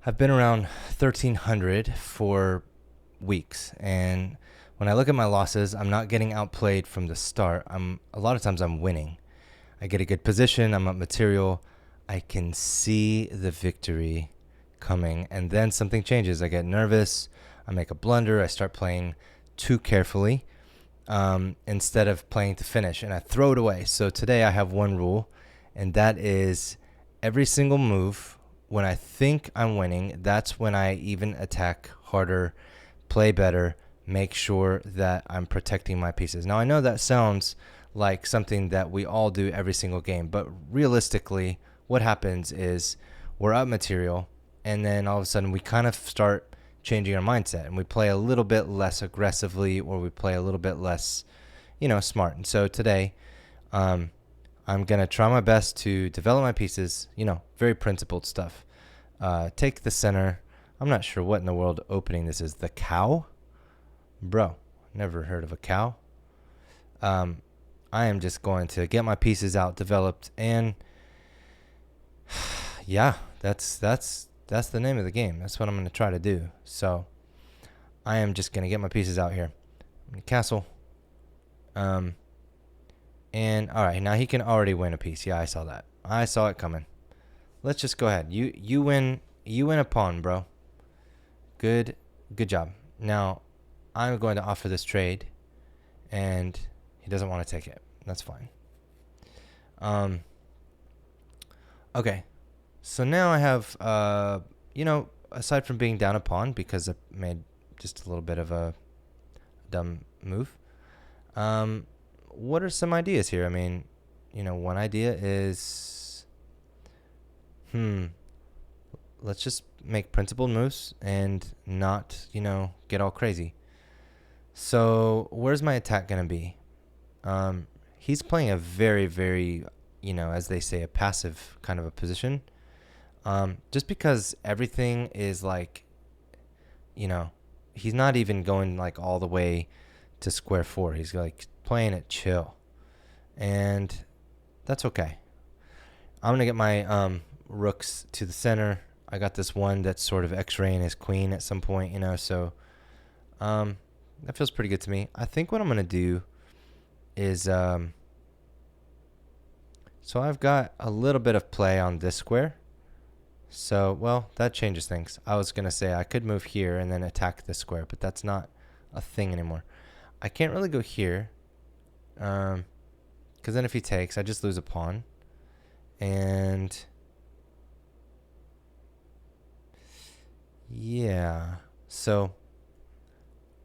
I've been around 1300 for weeks, and when I look at my losses, I'm not getting outplayed from the start. A lot of times I'm winning. I get a good position, I'm up material, I can see the victory coming, and then something changes. I get nervous, I make a blunder, I start playing too carefully instead of playing to finish, and I throw it away. So today I have one rule, and that is every single move, when I think I'm winning, that's when I even attack harder, play better, make sure that I'm protecting my pieces. Now, I know that sounds like something that we all do every single game, but realistically, what happens is we're up material, and then all of a sudden we kind of start changing our mindset, and we play a little bit less aggressively, or we play a little bit less, smart. And so today, I'm going to try my best to develop my pieces, very principled stuff. Take the center. I'm not sure what in the world opening this is. The cow? Bro, never heard of a cow. I am just going to get my pieces out, developed, and yeah, that's the name of the game. That's what I'm going to try to do. So I am just going to get my pieces out here. I'm going to castle. And all right, now he can already win a piece. Yeah, I saw that. I saw it coming. Let's just go ahead. You win a pawn, bro. Good job. Now, I'm going to offer this trade, and he doesn't want to take it. That's fine. Okay. So now I have aside from being down a pawn because I made just a little bit of a dumb move, what are some ideas here? I mean, one idea is, let's just make principled moves and not, get all crazy. So where's my attack going to be? He's playing a very, very, as they say, a passive kind of a position. Just because everything is like, he's not even going like all the way to square four. He's like playing it chill, and that's okay. I'm gonna get my rooks to the center. I got this one that's sort of x-raying his queen at some point, so that feels pretty good to me. I think what I'm gonna do is so I've got a little bit of play on this square. So, well, that changes things. I was gonna say I could move here and then attack this square, but that's not a thing anymore. I can't really go here, because then if he takes, I just lose a pawn. And yeah, so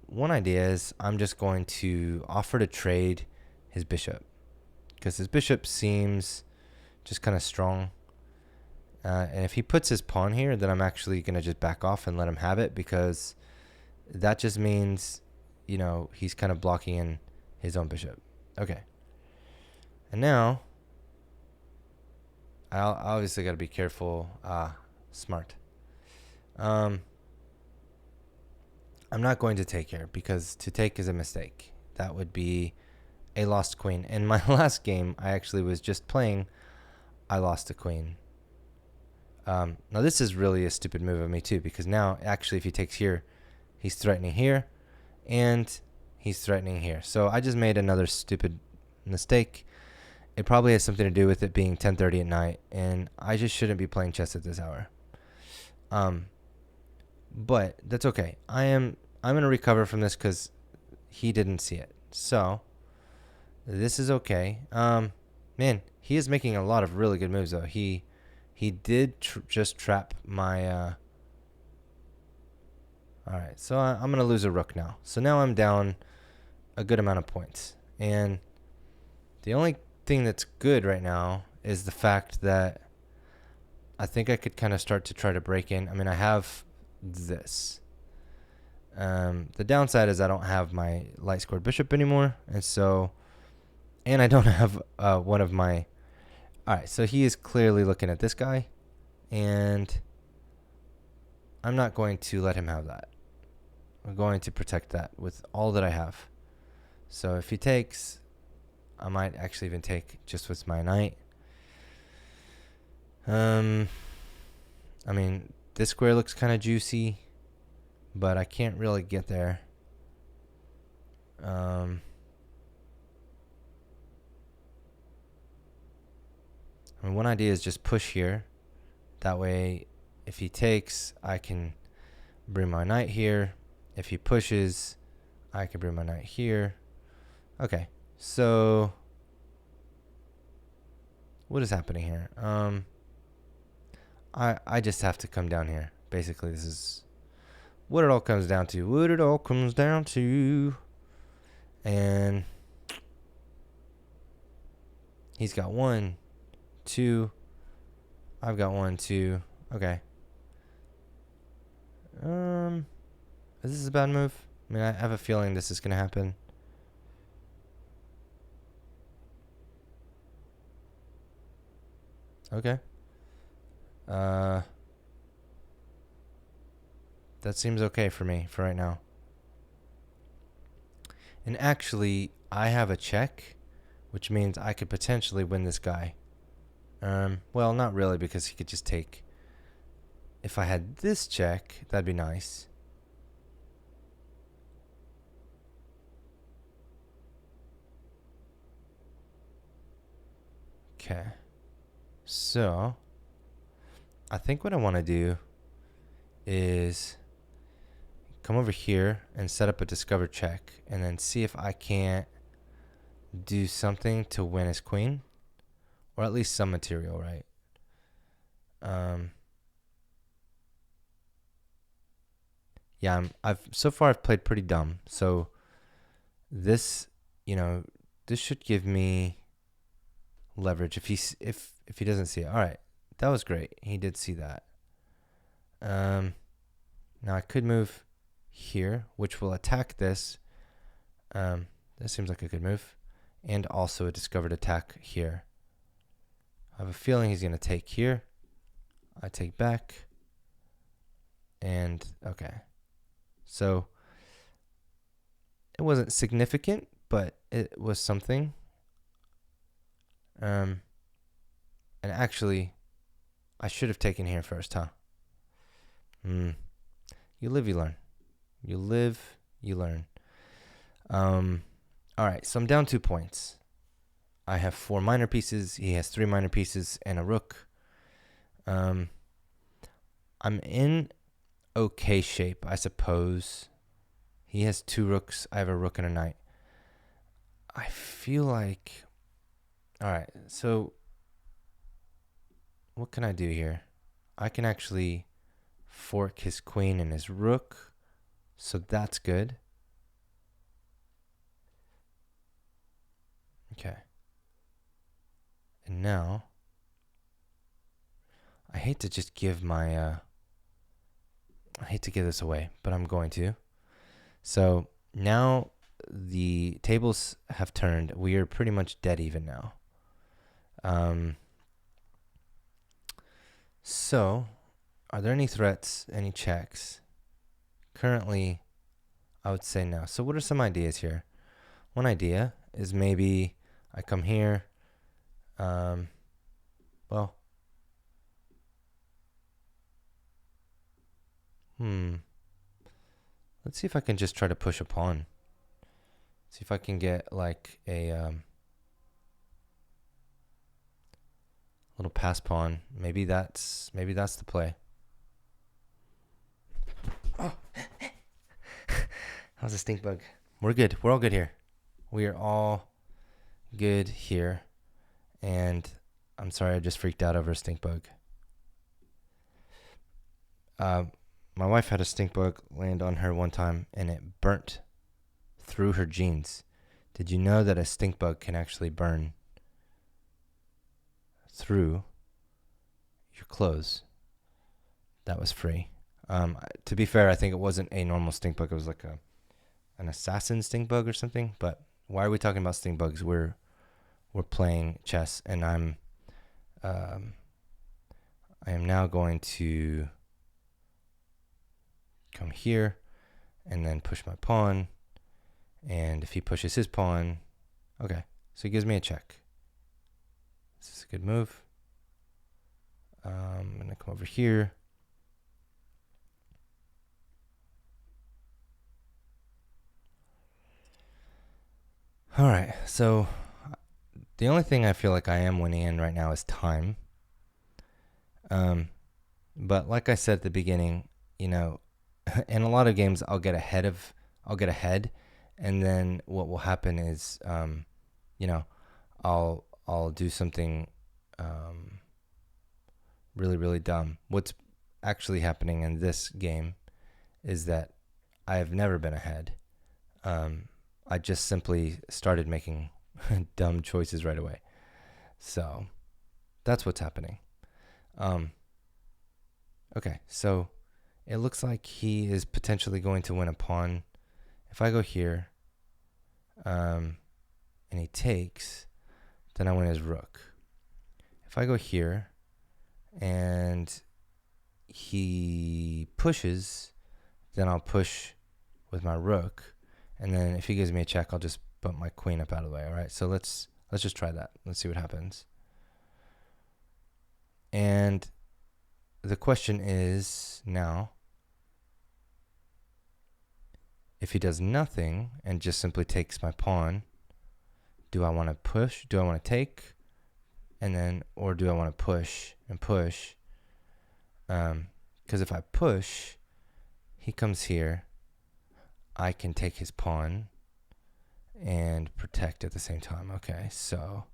one idea is I'm just going to offer to trade his bishop, because his bishop seems just kind of strong. And if he puts his pawn here, then I'm actually going to just back off and let him have it, because that just means, he's kind of blocking in his own bishop. Okay. And now, I obviously got to be careful. Smart. I'm not going to take here, because to take is a mistake. That would be a lost queen. In my last game, I actually was just playing. I lost a queen. Now this is really a stupid move of me too, because now actually if he takes here, he's threatening here, and he's threatening here. So I just made another stupid mistake. It probably has something to do with it being 10:30 at night, and I just shouldn't be playing chess at this hour. But that's okay. I'm gonna recover from this because he didn't see it. So this is okay. Man, he is making a lot of really good moves though. He did just trap my. All right, so I'm gonna lose a rook now. So now I'm down a good amount of points, and the only thing that's good right now is the fact that I think I could kind of start to try to break in. I mean, I have this. The downside is I don't have my light scored bishop anymore, and I don't have one of my. All right, so he is clearly looking at this guy, and I'm not going to let him have that. I'm going to protect that with all that I have. So if he takes, I might actually even take just with my knight. I mean, This square looks kind of juicy, but I can't really get there. I mean, one idea is just push here. That way, if he takes, I can bring my knight here. If he pushes, I can bring my knight here. Okay, so what is happening here? I just have to come down here. Basically, this is what it all comes down to. What it all comes down to. And he's got 1, 2. I've got 1, 2. Okay. Is this a bad move? I mean, I have a feeling this is gonna happen. Okay. That seems okay for me for right now. And actually, I have a check, which means I could potentially win this guy. Well, not really, because he could just take. If I had this check, that'd be nice. Okay. So, I think what I want to do is come over here and set up a discover check and then see if I can't do something to win his queen, or at least some material, right? Yeah, I've played pretty dumb. So this, this should give me leverage if he doesn't see it. All right. That was great. He did see that. Now I could move here, which will attack this. This seems like a good move. And also a discovered attack here. I have a feeling he's going to take here. I take back. And, okay. So, it wasn't significant, but it was something. And actually, I should have taken here first, huh? You live, you learn. You live, you learn. All right, so I'm down 2 points. I have 4 minor pieces. He has 3 minor pieces and a rook. I'm in okay shape, I suppose. He has 2 rooks. I have a rook and a knight. I feel like... All right, so what can I do here? I can actually fork his queen and his rook, so that's good. Okay. And now, I hate to just give my, I hate to give this away, but I'm going to. So now the tables have turned. We are pretty much dead even now. So, are there any threats, any checks? Currently, I would say no. So what are some ideas here? One idea is maybe I come here. Well, let's see if I can just try to push a pawn. See if I can get like a little pass pawn. Maybe that's the play. Oh, that was a stink bug. We're good. We're all good here. We are all good here. And I'm sorry, I just freaked out over a stink bug. My wife had a stink bug land on her one time, and it burnt through her jeans. Did you know that a stink bug can actually burn through your clothes? That was free. To be fair, I think it wasn't a normal stink bug. It was like an assassin stink bug or something. But why are we talking about stink bugs? We're playing chess, and I am now going to come here and then push my pawn. And if he pushes his pawn, okay, so he gives me a check. This is a good move. I'm going to come over here. All right, so the only thing I feel like I am winning in right now is time. But like I said at the beginning, you know, in a lot of games I'll get ahead, and then what will happen is, you know, I'll do something really really dumb. What's actually happening in this game is that I have never been ahead. I just simply started making dumb choices right away. So that's what's happening. Okay, so it looks like he is potentially going to win a pawn. If I go here, and he takes, then I win his rook. If I go here, and he pushes, then I'll push with my rook, and then if he gives me a check, I'll just bump my queen up out of the way. All right, so let's just try that. Let's see what happens. And the question is now, if he does nothing and just simply takes my pawn, do I want to push? Do I want to take? And then, or do I want to push and push? Because if I push, he comes here. I can take his pawn and protect at the same time. Okay, so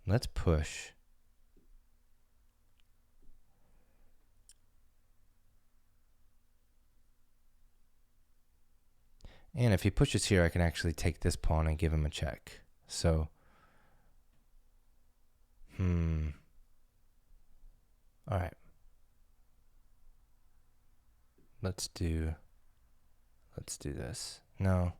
let's push. And if he pushes here, I can actually take this pawn and give him a check. So, all right. Let's do this. No.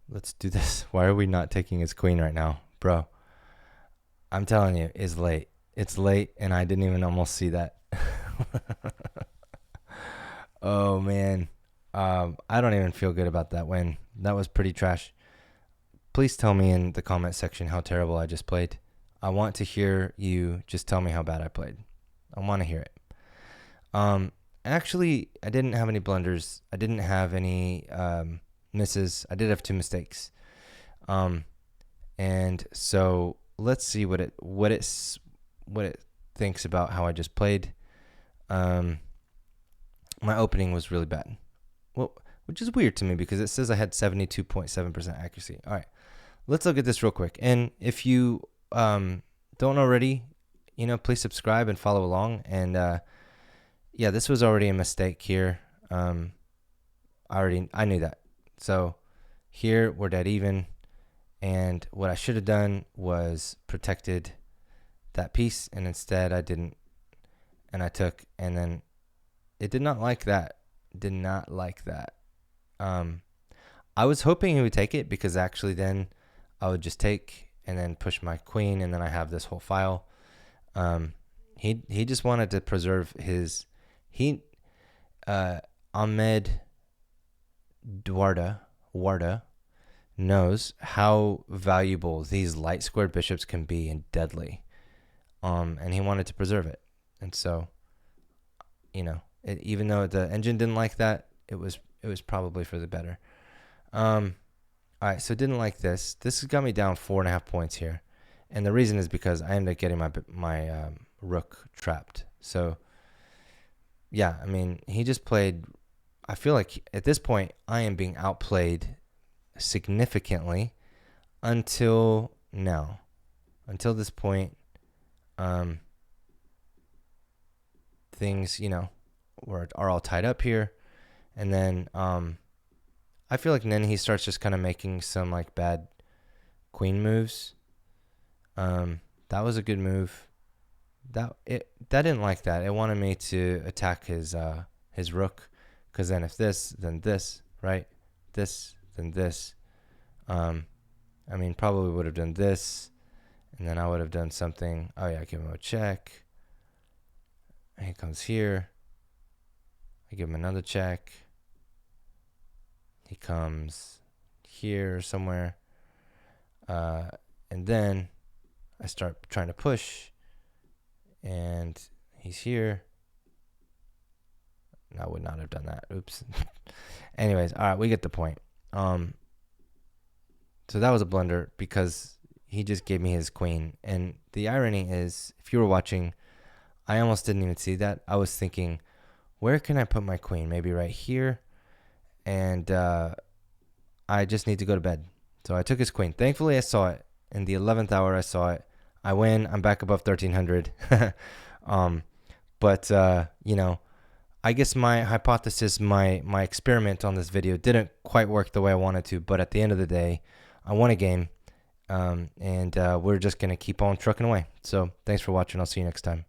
Let's do this. Why are we not taking his queen right now? Bro, I'm telling you, it's late. It's late, and I didn't even almost see that. Oh, man. I don't even feel good about that win. That was pretty trash. Please tell me in the comment section how terrible I just played. I want to hear you just tell me how bad I played. I want to hear it. Actually, I didn't have any blunders. I didn't have any misses. I did have 2 mistakes. And so let's see what it thinks about how I just played. My opening was really bad. Well, which is weird to me because it says I had 72.7% accuracy. All right, let's look at this real quick. And if you don't already, please subscribe and follow along. And yeah, this was already a mistake here. I knew that. So here we're dead even. And what I should have done was protected that piece, and instead I didn't. And I took, and then it did not like that. Did not like that. I was hoping he would take it because actually then I would just take and then push my queen, and then I have this whole file. He just wanted to preserve his. Ahmed Warda knows how valuable these light squared bishops can be and deadly. And he wanted to preserve it. And so, even though the engine didn't like that, it was probably for the better. All right, so didn't like this. This has got me down 4.5 points here, and the reason is because I ended up getting my rook trapped. So, yeah, I mean, he just played. I feel like at this point I am being outplayed significantly until now. Until this point, things are all tied up here, and then I feel like then he starts just kind of making some like bad queen moves. That was a good move. That didn't like that. It wanted me to attack his rook, because then if this, then this, right? This, then this. I mean, probably would have done this, and then I would have done something. Oh yeah, give him a check. He comes here. I give him another check. He comes here somewhere. And then I start trying to push. And he's here. I would not have done that. Oops. Anyways, all right, we get the point. So that was a blunder because he just gave me his queen. And the irony is, if you were watching, I almost didn't even see that. I was thinking, where can I put my queen? Maybe right here. And I just need to go to bed. So I took his queen. Thankfully, I saw it. In the 11th hour, I saw it. I win. I'm back above 1300. But, I guess my hypothesis, my experiment on this video didn't quite work the way I wanted to. But at the end of the day, I won a game. And we're just going to keep on trucking away. So thanks for watching. I'll see you next time.